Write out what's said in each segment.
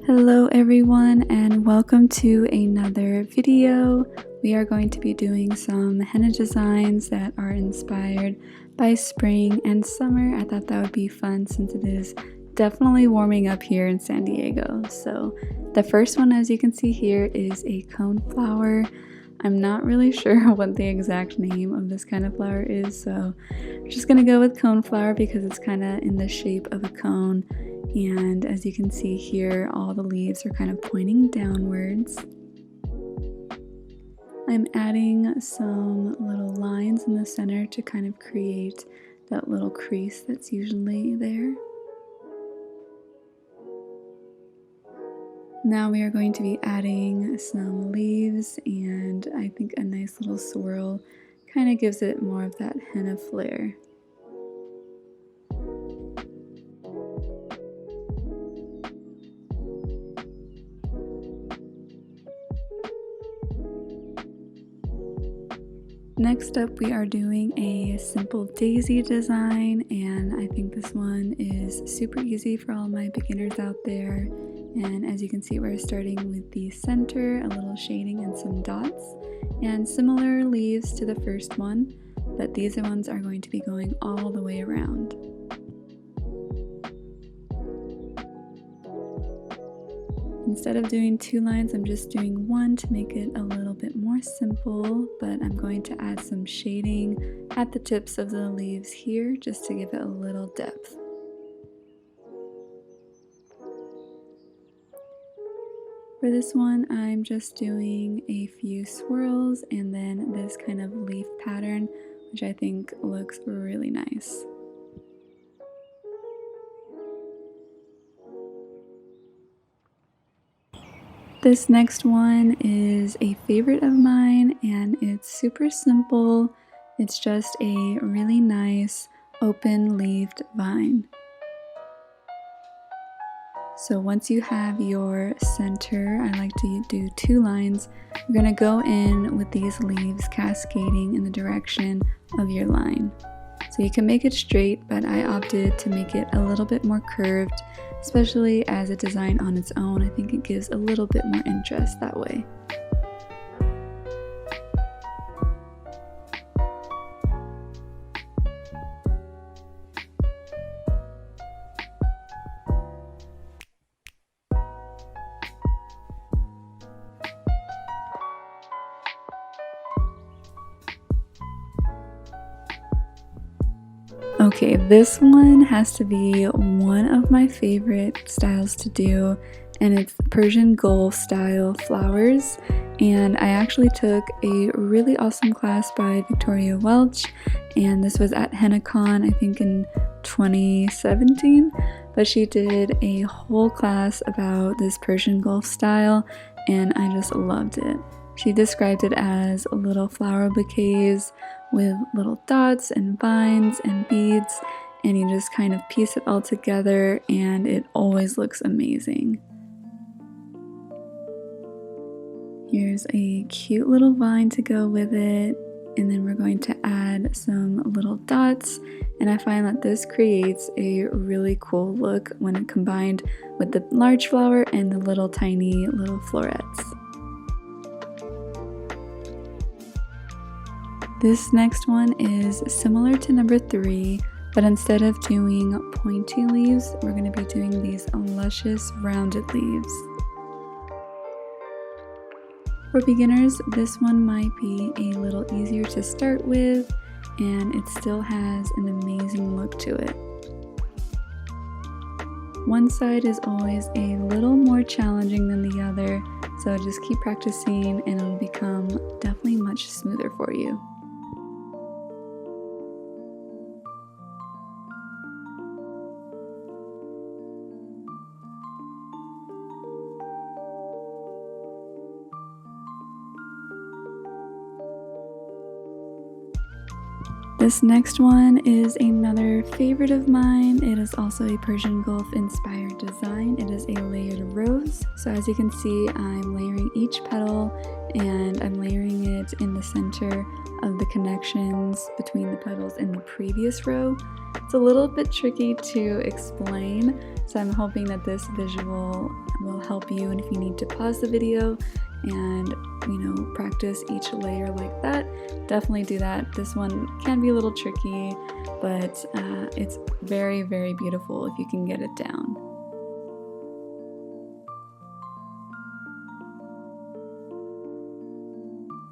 Hello everyone, and welcome to another video. We are going to be doing some henna designs that are inspired by spring and summer. I thought that would be fun since it is definitely warming up here in San Diego. So the first one, as you can see here, is a cone flower. I'm not really sure what the exact name of this kind of flower is, so I'm just gonna go with cone flower because it's kind of in the shape of a cone. And as you can see here, all the leaves are kind of pointing downwards. I'm adding some little lines in the center to kind of create that little crease that's usually there. Now we are going to be adding some leaves, and I think a nice little swirl kind of gives it more of that henna flair. Next up, we are doing a simple daisy design, and I think this one is super easy for all my beginners out there. And as you can see, we're starting with the center, a little shading and some dots, and similar leaves to the first one, but these ones are going to be going all the way around. Instead of doing two lines, I'm just doing one to make it a little bit more simple, but I'm going to add some shading at the tips of the leaves here just to give it a little depth. For this one, I'm just doing a few swirls and then this kind of leaf pattern, which I think looks really nice. This next one is a favorite of mine, and it's super simple. It's just a really nice open-leaved vine. So once you have your center, I like to do two lines. You're going to go in with these leaves cascading in the direction of your line. So you can make it straight, but I opted to make it a little bit more curved, especially as a design on its own. I think it gives a little bit more interest that way. Okay, this one has to be one of my favorite styles to do, and it's Persian Gulf style flowers. And I actually took a really awesome class by Victoria Welch, and this was at HennaCon, I think in 2017, but she did a whole class about this Persian Gulf style, and I just loved it. She described it as little flower bouquets with little dots and vines and beads, and you just kind of piece it all together and it always looks amazing. Here's a cute little vine to go with it, and then we're going to add some little dots, and I find that this creates a really cool look when it combined with the large flower and the little tiny little florets. This next one is similar to number 3, but instead of doing pointy leaves, we're going to be doing these luscious rounded leaves. For beginners, this one might be a little easier to start with, and it still has an amazing look to it. One side is always a little more challenging than the other, so just keep practicing and it'll become definitely much smoother for you. This next one is another favorite of mine. It is also a Persian Gulf inspired design. It is a layered rose. So as you can see, I'm layering each petal and I'm layering it in the center of the connections between the petals in the previous row. It's a little bit tricky to explain, so I'm hoping that this visual will help you, and if you need to pause the video and practice each layer like that, definitely do that. This one can be a little tricky, but it's very, very beautiful if you can get it down.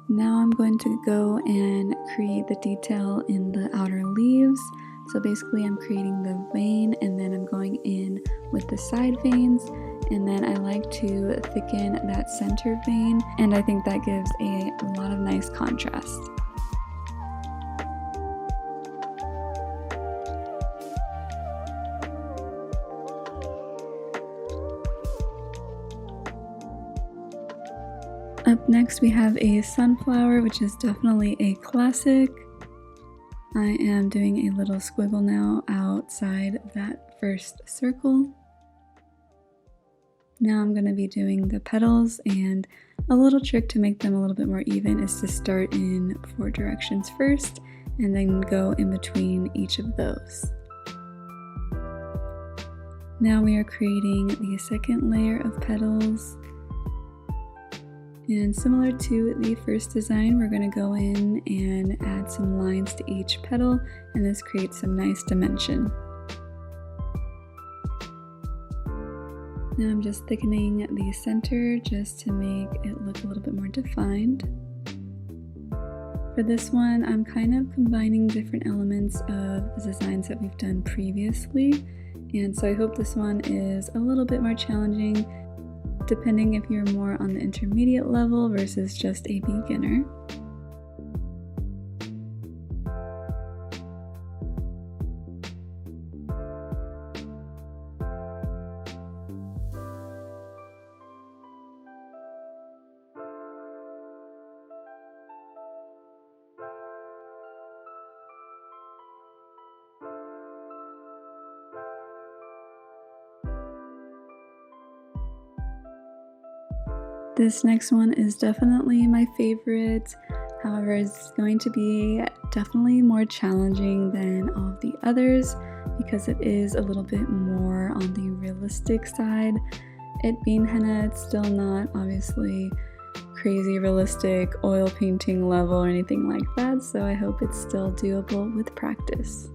Now I'm going to go and create the detail in the outer leaves. So basically I'm creating the vein and then I'm going in with the side veins, and then I like to thicken that center vein, and I think that gives a lot of nice contrast. Up next we have a sunflower, which is definitely a classic. I am doing a little squiggle now outside that first circle. Now I'm going to be doing the petals, and a little trick to make them a little bit more even is to start in 4 directions first and then go in between each of those. Now we are creating the second layer of petals. And similar to the first design, we're going to go in and add some lines to each petal, and this creates some nice dimension. Now I'm just thickening the center just to make it look a little bit more defined. For this one, I'm kind of combining different elements of the designs that we've done previously, and so I hope this one is a little bit more challenging, depending if you're more on the intermediate level versus just a beginner. This next one is definitely my favorite. However, it's going to be definitely more challenging than all of the others because it is a little bit more on the realistic side. It being henna, it's still not obviously crazy realistic oil painting level or anything like that, so I hope it's still doable with practice.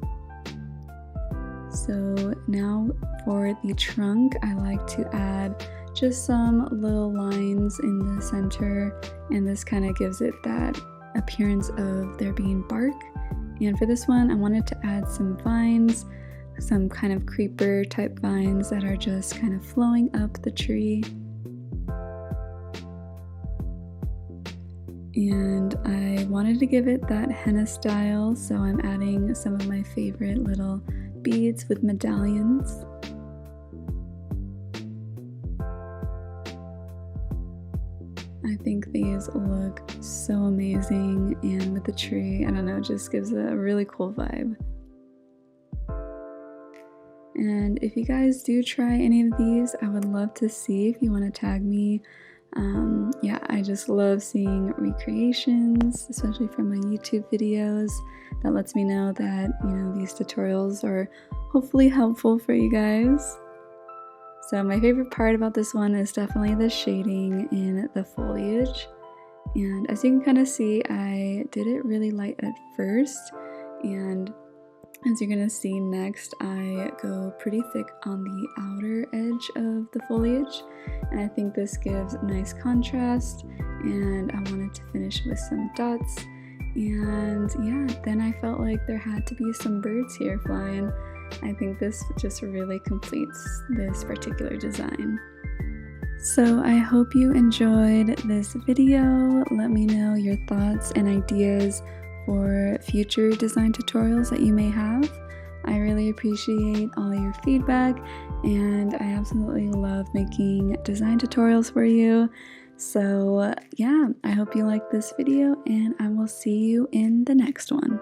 So now for the trunk, I like to add just some little lines in the center, and this kind of gives it that appearance of there being bark. And for this one, I wanted to add some vines, some kind of creeper type vines that are just kind of flowing up the tree. And I wanted to give it that henna style, so I'm adding some of my favorite little beads with medallions. I think these look so amazing, and with the tree, I don't know, it just gives a really cool vibe. And if you guys do try any of these, I would love to see if you want to tag me. Yeah, I just love seeing recreations, especially from my YouTube videos. That lets me know that, these tutorials are hopefully helpful for you guys. So my favorite part about this one is definitely the shading in the foliage. And as you can kind of see, I did it really light at first, and as you're gonna see next, I go pretty thick on the outer edge of the foliage, and I think this gives nice contrast, and I wanted to finish with some dots. And yeah, then I felt like there had to be some birds here flying. I think this just really completes this particular design. So I hope you enjoyed this video. Let me know your thoughts and ideas for future design tutorials that you may have. I really appreciate all your feedback, and I absolutely love making design tutorials for you. So yeah, I hope you liked this video, and I will see you in the next one.